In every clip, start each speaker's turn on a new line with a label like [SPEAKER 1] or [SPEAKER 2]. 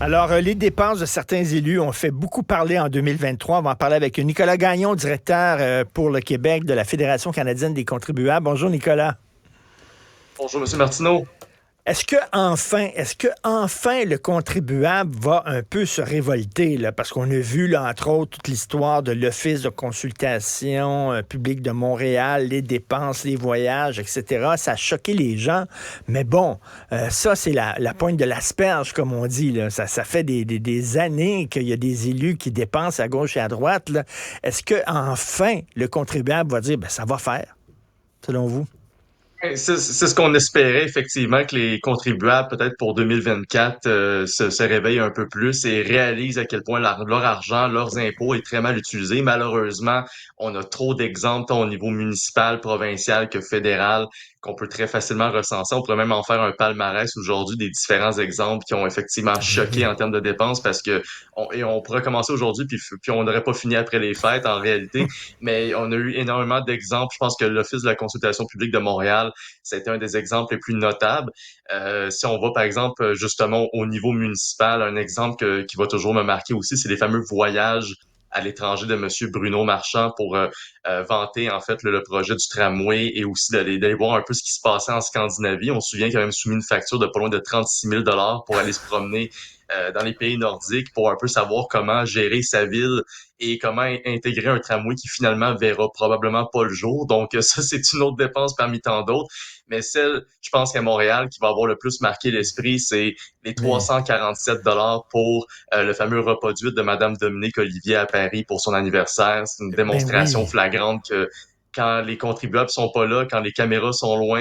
[SPEAKER 1] Alors, les dépenses de certains élus ont fait beaucoup parler en 2023. On va en parler avec Nicolas Gagnon, directeur pour le Québec de la Fédération canadienne des contribuables. Bonjour, Nicolas.
[SPEAKER 2] Bonjour, Monsieur Martineau.
[SPEAKER 1] Est-ce que enfin le contribuable va un peu se révolter, là, parce qu'on a vu, là, entre autres, toute l'histoire de l'Office de consultation publique de Montréal, les dépenses, les voyages, etc. Ça a choqué les gens. Mais bon, ça, c'est la pointe de l'asperge, comme on dit, là. Ça fait des années qu'il y a des élus qui dépensent à gauche et à droite, là. Est-ce que enfin le contribuable va dire, ben, ça va faire, selon vous?
[SPEAKER 2] C'est ce qu'on espérait, effectivement, que les contribuables, peut-être pour 2024, se réveillent un peu plus et réalisent à quel point leur argent, leurs impôts est très mal utilisé. Malheureusement, on a trop d'exemples, tant au niveau municipal, provincial que fédéral, qu'on peut très facilement recenser. On pourrait même en faire un palmarès aujourd'hui des différents exemples qui ont effectivement
[SPEAKER 1] Ben
[SPEAKER 2] choqué
[SPEAKER 1] oui.
[SPEAKER 2] en termes de dépenses parce que on pourrait commencer aujourd'hui puis on n'aurait pas fini après les fêtes en réalité, mais on a eu énormément d'exemples. Je pense que l'Office de la consultation publique de Montréal, c'était un des exemples les plus notables. Si on va, par exemple, justement au niveau municipal, un exemple qui va toujours me marquer aussi, c'est les fameux voyages à l'étranger de Monsieur Bruno Marchand pour vanter en fait le projet du tramway et aussi d'aller voir un peu ce qui se passait en Scandinavie. On se souvient qu'il a même soumis une facture de pas loin de 36 000 $ pour aller se promener dans les pays nordiques pour un peu savoir comment gérer sa ville et comment intégrer un tramway qui finalement verra probablement pas le jour. Donc ça, c'est une autre dépense parmi tant d'autres. Mais celle, je pense qu'à Montréal, qui va avoir le plus marqué l'esprit, c'est les
[SPEAKER 1] Mais
[SPEAKER 2] 347 $ pour le fameux repas d'huîtres de Madame Dominique Olivier à Paris pour son anniversaire. C'est une
[SPEAKER 1] ben
[SPEAKER 2] démonstration
[SPEAKER 1] oui.
[SPEAKER 2] flagrante que quand les contribuables sont pas là, quand les caméras sont loin,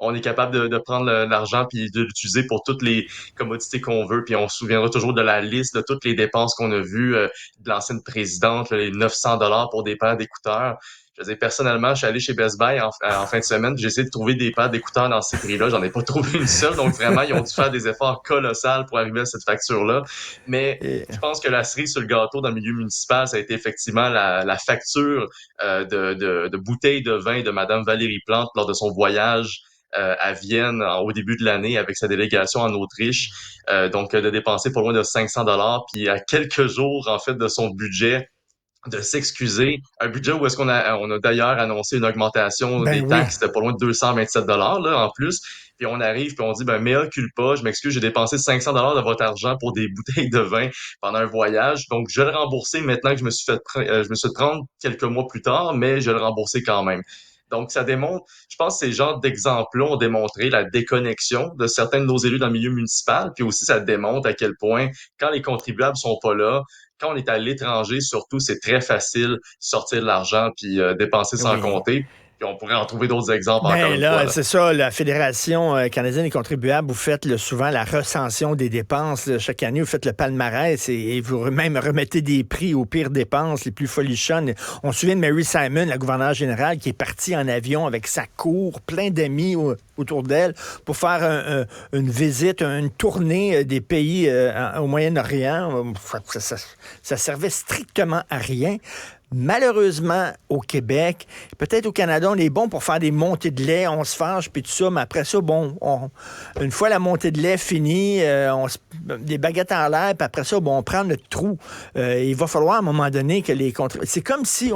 [SPEAKER 2] on est capable de prendre l'argent puis de l'utiliser pour toutes les commodités qu'on veut. Puis on se souviendra toujours de la liste de toutes les dépenses qu'on a vues de l'ancienne présidente, là, les 900 $ pour des paires d'écouteurs. Je veux dire, personnellement, je suis allé chez Best Buy en fin de semaine, j'ai essayé de trouver des paires d'écouteurs dans ces prix-là. J'en ai pas trouvé une seule. Donc vraiment, ils ont dû faire des efforts colossaux pour arriver à cette facture-là. Mais
[SPEAKER 1] Et-
[SPEAKER 2] je pense que la cerise sur le gâteau dans le milieu municipal, ça a été effectivement la facture de bouteilles de vin de Madame Valérie Plante lors de son voyage à Vienne au début de l'année avec sa délégation en Autriche. Donc, de dépenser pas loin de 500 $, puis à quelques jours, en fait, de son budget, de s'excuser. Un budget où est-ce qu'on a d'ailleurs annoncé une augmentation
[SPEAKER 1] ben
[SPEAKER 2] des
[SPEAKER 1] oui.
[SPEAKER 2] taxes de pas loin de 227 $ là, en plus. Puis on arrive, puis on dit, ben, mea culpa, je m'excuse, j'ai dépensé 500 $ de votre argent pour des bouteilles de vin pendant un voyage. Donc, je vais le rembourser maintenant que je me suis fait prendre quelques mois plus tard, mais je vais le rembourser quand même. Donc, ça démontre, je pense que ces genres d'exemples-là ont démontré la déconnexion de certains de nos élus dans le milieu municipal, puis aussi ça démontre à quel point, quand les contribuables sont pas là, quand on est à l'étranger, surtout, c'est très facile sortir de l'argent puis dépenser sans
[SPEAKER 1] Oui.
[SPEAKER 2] compter. Puis on pourrait en trouver d'autres exemples encore
[SPEAKER 1] Ben
[SPEAKER 2] une fois,
[SPEAKER 1] là,
[SPEAKER 2] là.
[SPEAKER 1] c'est ça, la Fédération canadienne des contribuables, vous faites là, souvent la recension des dépenses. Là. Chaque année, vous faites le palmarès et vous même remettez des prix aux pires dépenses, les plus folichonnes. On se souvient de Mary Simon, la gouverneure générale, qui est partie en avion avec sa cour, plein d'amis autour d'elle, pour faire une visite, une tournée des pays au Moyen-Orient. Ça servait strictement à rien. Malheureusement, au Québec, peut-être au Canada, on est bon pour faire des montées de lait, on se fâche, puis tout ça, mais après ça, bon, une fois la montée de lait finie, des baguettes en l'air, puis après ça, bon, on prend notre trou. Il va falloir à un moment donné que les contre... C'est comme si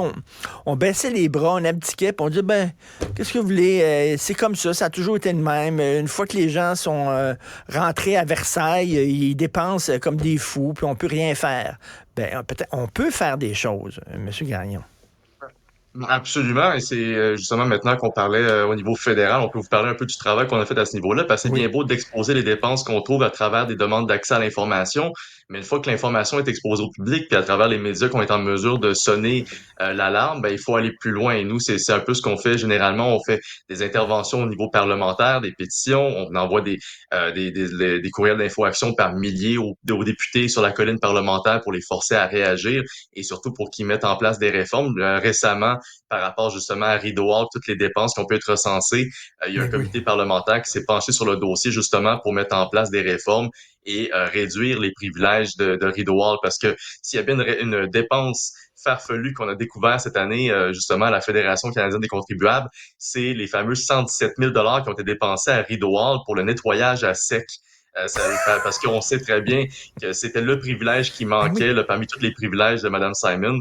[SPEAKER 1] on baissait les bras, on abdiquait, puis on dit, ben, qu'est-ce que vous voulez? C'est comme ça a toujours été le même. Une fois que les gens sont rentrés à Versailles, ils dépensent comme des fous, puis on peut rien faire. Ben, peut-être, on peut faire des choses, Monsieur Gagnon.
[SPEAKER 2] Absolument, et c'est justement maintenant qu'on parlait au niveau fédéral, on peut vous parler un peu du travail qu'on a fait à ce niveau-là, parce que c'est bien
[SPEAKER 1] Oui.
[SPEAKER 2] beau d'exposer les dépenses qu'on trouve à travers des demandes d'accès à l'information, mais une fois que l'information est exposée au public, puis à travers les médias qu'on est en mesure de sonner l'alarme, ben, il faut aller plus loin. Et nous, c'est un peu ce qu'on fait généralement. On fait des interventions au niveau parlementaire, des pétitions, on envoie des courriels d'infoaction par milliers aux députés sur la colline parlementaire pour les forcer à réagir et surtout pour qu'ils mettent en place des réformes. Récemment, par rapport justement à Rideau Hall, toutes les dépenses qui ont pu être recensées. Il y a un
[SPEAKER 1] Mais oui.
[SPEAKER 2] comité parlementaire qui s'est penché sur le dossier justement pour mettre en place des réformes et réduire les privilèges de Rideau Hall parce que s'il y a bien une dépense farfelue qu'on a découvert cette année, justement, à la Fédération canadienne des contribuables, c'est les fameux 117 000 $ qui ont été dépensés à Rideau Hall pour le nettoyage à sec Parce qu'on sait très bien que c'était le privilège qui
[SPEAKER 1] Ben oui.
[SPEAKER 2] manquait là, parmi tous les privilèges de Mme Simon.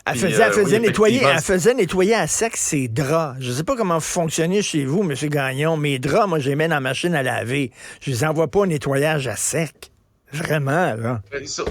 [SPEAKER 2] Puis
[SPEAKER 1] Elle
[SPEAKER 2] oui, effectivement,
[SPEAKER 1] faisait nettoyer à sec ses draps. Je sais pas comment vous fonctionnez chez vous, M. Gagnon. Mes draps, moi, je les mets dans la machine à laver. Je les envoie pas au nettoyage à sec. Vraiment, là.
[SPEAKER 2] ça-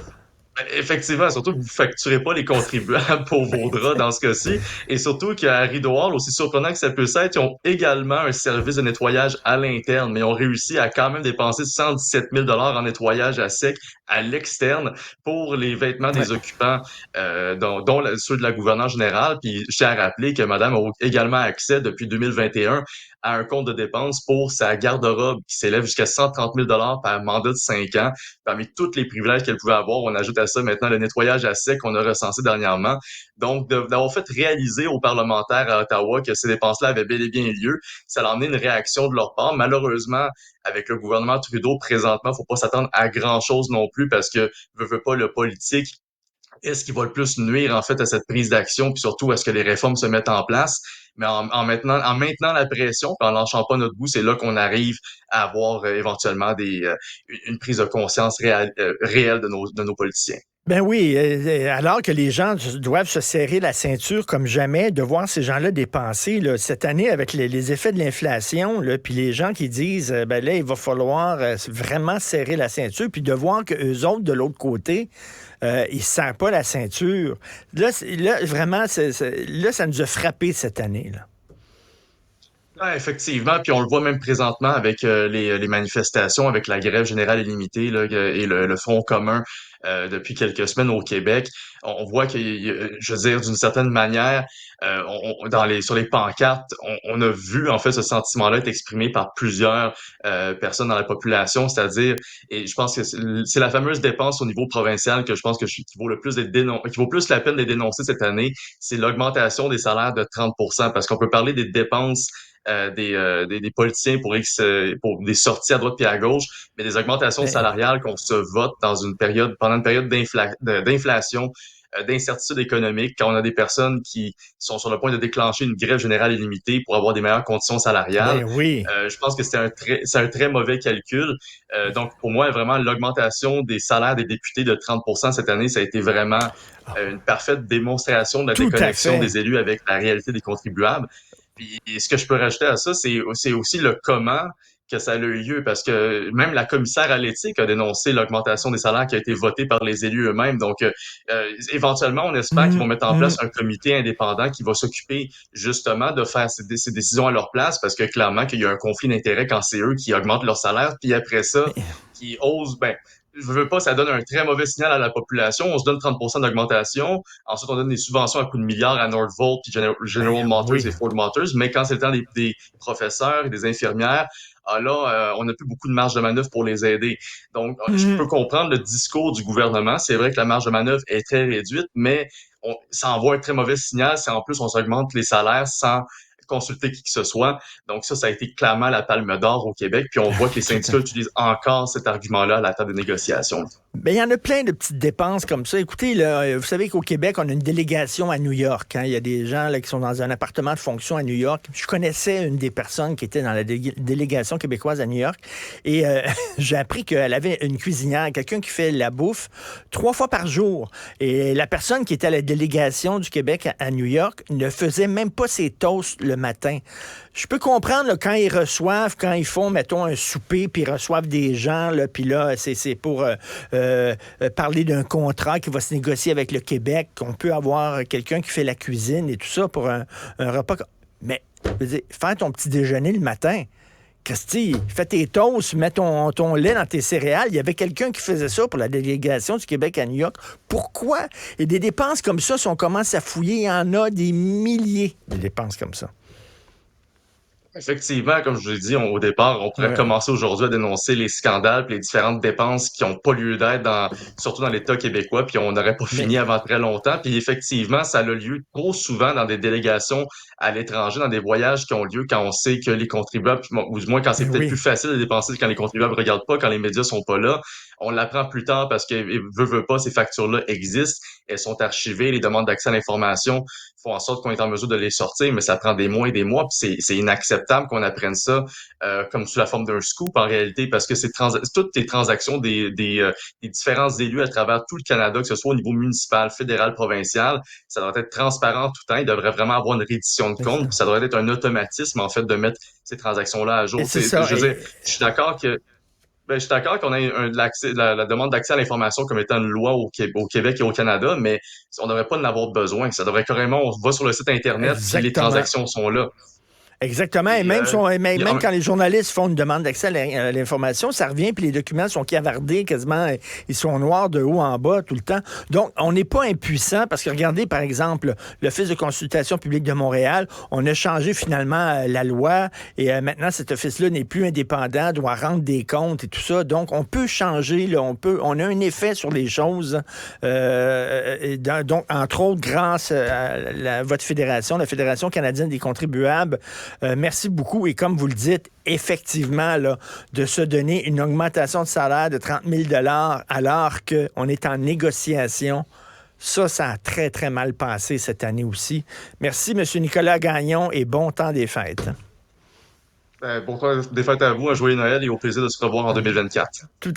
[SPEAKER 2] effectivement, surtout que vous ne facturez pas les contribuables pour
[SPEAKER 1] Ben,
[SPEAKER 2] vos draps dans ce cas-ci. Et surtout qu'à Rideau Hall, aussi surprenant que ça puisse être, ils ont également un service de nettoyage à l'interne, mais ils ont réussi à quand même dépenser 117 000 en nettoyage à sec à l'externe pour les vêtements
[SPEAKER 1] ouais.
[SPEAKER 2] des occupants, dont ceux de la gouverneure générale. Puis je tiens à rappeler que Madame a également accès depuis 2021 à un compte de dépenses pour sa garde-robe qui s'élève jusqu'à 130 000 par mandat de 5 ans. Parmi tous les privilèges qu'elle pouvait avoir, on ajoute à ça maintenant le nettoyage à sec qu'on a recensé dernièrement. Donc, d'avoir fait réaliser aux parlementaires à Ottawa que ces dépenses-là avaient bel et bien lieu, ça a amené une réaction de leur part. Malheureusement, avec le gouvernement Trudeau présentement, faut pas s'attendre à grand-chose non plus parce que veut pas le politique est-ce qui va le plus nuire en fait à cette prise d'action, puis surtout à ce que les réformes se mettent en place. Mais en maintenant la pression, puis en lâchant pas notre bout, c'est là qu'on arrive à avoir éventuellement une prise de conscience réelle de nos politiciens.
[SPEAKER 1] Ben oui, alors que les gens doivent se serrer la ceinture comme jamais, de voir ces gens-là dépenser là, cette année avec les effets de l'inflation, là, puis les gens qui disent, ben là, il va falloir vraiment serrer la ceinture, puis de voir que eux autres, de l'autre côté, ils ne serrent pas la ceinture. Là, là vraiment, là, ça nous a frappé cette année. Là.
[SPEAKER 2] Ouais, effectivement, puis on le voit même présentement avec les manifestations, avec la grève générale illimitée là, et le Front commun depuis quelques semaines au Québec. On voit que, je veux dire, d'une certaine manière, sur les pancartes, on a vu en fait ce sentiment-là être exprimé par plusieurs personnes dans la population, c'est-à-dire, et je pense que c'est la fameuse dépense au niveau provincial que je pense qui vaut le plus qui vaut plus la peine de dénoncer cette année, c'est l'augmentation des salaires de 30 parce qu'on peut parler des dépenses des politiciens pour des sorties à droite et à gauche, mais des augmentations
[SPEAKER 1] Ben,
[SPEAKER 2] salariales qu'on se vote pendant une période d'inflation, d'incertitude économique, quand on a des personnes qui sont sur le point de déclencher une grève générale illimitée pour avoir des meilleures conditions salariales.
[SPEAKER 1] ben oui.
[SPEAKER 2] Je pense que c'est un très mauvais calcul. Donc, pour moi, vraiment, l'augmentation des salaires des députés de 30 cette année, ça a été vraiment une parfaite démonstration de la
[SPEAKER 1] Tout à
[SPEAKER 2] déconnexion
[SPEAKER 1] fait.
[SPEAKER 2] des élus avec la réalité des contribuables. Puis ce que je peux rajouter à ça, c'est aussi le comment que ça a eu lieu, parce que même la commissaire à l'éthique a dénoncé l'augmentation des salaires qui a été votée par les élus eux-mêmes. Donc, éventuellement, on espère qu'ils vont
[SPEAKER 1] Hum,
[SPEAKER 2] mettre en place
[SPEAKER 1] hum.
[SPEAKER 2] un comité indépendant qui va s'occuper justement de faire ces décisions à leur place, parce que clairement qu'il y a un conflit d'intérêts quand c'est eux qui augmentent leur salaire, puis après ça,
[SPEAKER 1] Mais,
[SPEAKER 2] qui osent, ben, je veux pas, ça donne un très mauvais signal à la population. On se donne 30 d'augmentation. Ensuite, on donne des subventions à coups de milliards à Northvolt, puis General Motors
[SPEAKER 1] oui.
[SPEAKER 2] et Ford Motors. Mais quand c'est le temps des professeurs et des infirmières, là, on n'a plus beaucoup de marge de manœuvre pour les aider. Donc, je peux
[SPEAKER 1] Hum.
[SPEAKER 2] comprendre le discours du gouvernement. C'est vrai que la marge de manœuvre est très réduite, mais ça envoie un très mauvais signal si en plus on s'augmente les salaires sans consulter qui que ce soit. Donc ça a été clairement la palme d'or au Québec. Puis on voit que les
[SPEAKER 1] Tout à
[SPEAKER 2] syndicats
[SPEAKER 1] fait.
[SPEAKER 2] utilisent encore cet argument-là à la table de négociation.
[SPEAKER 1] Ben, il y en a plein de petites dépenses comme ça. Écoutez, là, vous savez qu'au Québec, on a une délégation à New York. Hein. Il y a des gens là, qui sont dans un appartement de fonction à New York. Je connaissais une des personnes qui était dans la délégation québécoise à New York. Et j'ai appris qu'elle avait une cuisinière, quelqu'un qui fait la bouffe 3 fois par jour. Et la personne qui était à la délégation du Québec à New York ne faisait même pas ses toasts le matin. Je peux comprendre là, quand ils reçoivent, quand ils font, mettons, un souper, puis ils reçoivent des gens, là, puis là, c'est pour parler d'un contrat qui va se négocier avec le Québec, qu'on peut avoir quelqu'un qui fait la cuisine et tout ça pour un repas. Mais, je veux dire, faire ton petit déjeuner le matin, Christy, fais tes toasts, mets ton lait dans tes céréales. Il y avait quelqu'un qui faisait ça pour la délégation du Québec à New York. Pourquoi? Et des dépenses comme ça, si on commence à fouiller, il y en a des milliers de dépenses comme ça.
[SPEAKER 2] Effectivement, comme je l'ai dit au départ, on pourrait
[SPEAKER 1] Ouais.
[SPEAKER 2] commencer aujourd'hui à dénoncer les scandales et les différentes dépenses qui n'ont pas lieu d'être, surtout dans l'État québécois, puis on n'aurait pas
[SPEAKER 1] Mais
[SPEAKER 2] fini avant très longtemps. Puis effectivement, ça a lieu trop souvent dans des délégations à l'étranger, dans des voyages qui ont lieu quand on sait que les contribuables, ou du moins quand c'est peut-être plus
[SPEAKER 1] oui.
[SPEAKER 2] facile de dépenser quand les contribuables ne regardent pas, quand les médias sont pas là. On l'apprend plus tard parce que veut pas, ces factures-là existent, elles sont archivées, les demandes d'accès à l'information font en sorte qu'on est en mesure de les sortir, mais ça prend des mois et des mois, puis c'est inacceptable qu'on apprenne ça comme sous la forme d'un scoop en réalité, parce que toutes les transactions des différents élus à travers tout le Canada, que ce soit au niveau municipal, fédéral, provincial, ça doit être transparent en tout temps. Il devrait vraiment avoir une reddition de
[SPEAKER 1] C'est
[SPEAKER 2] compte,
[SPEAKER 1] ça.
[SPEAKER 2] puis ça devrait être un automatisme, en fait, de mettre ces transactions-là à
[SPEAKER 1] Et
[SPEAKER 2] jour.
[SPEAKER 1] c'est ça.
[SPEAKER 2] Je veux dire, je suis d'accord que je suis d'accord qu'on ait la demande d'accès à l'information comme étant une loi au Québec et au Canada, mais on ne devrait pas en avoir besoin. Ça devrait carrément, on va sur le site Internet, puis les
[SPEAKER 1] Exactement.
[SPEAKER 2] transactions sont là.
[SPEAKER 1] Exactement. Et
[SPEAKER 2] Et,
[SPEAKER 1] même,
[SPEAKER 2] il y
[SPEAKER 1] même
[SPEAKER 2] a-
[SPEAKER 1] quand les journalistes font une demande d'accès à l'information, ça revient, puis les documents sont cavardés quasiment. Ils sont noirs de haut en bas tout le temps. Donc, on n'est pas impuissant parce que regardez, par exemple, l'Office de consultation publique de Montréal, on a changé finalement la loi et maintenant, cet office-là n'est plus indépendant, doit rendre des comptes et tout ça. Donc, on peut changer, là, on a un effet sur les choses. Donc, entre autres, grâce à votre fédération, la Fédération canadienne des contribuables, merci beaucoup. Et comme vous le dites, effectivement, là, de se donner une augmentation de salaire de 30 000 alors qu'on est en négociation, ça a très, très mal passé cette année aussi. Merci, M. Nicolas Gagnon, et bon temps des fêtes.
[SPEAKER 2] Bon, des fêtes à vous, un joyeux Noël et au plaisir de se revoir en 2024.
[SPEAKER 1] Tout à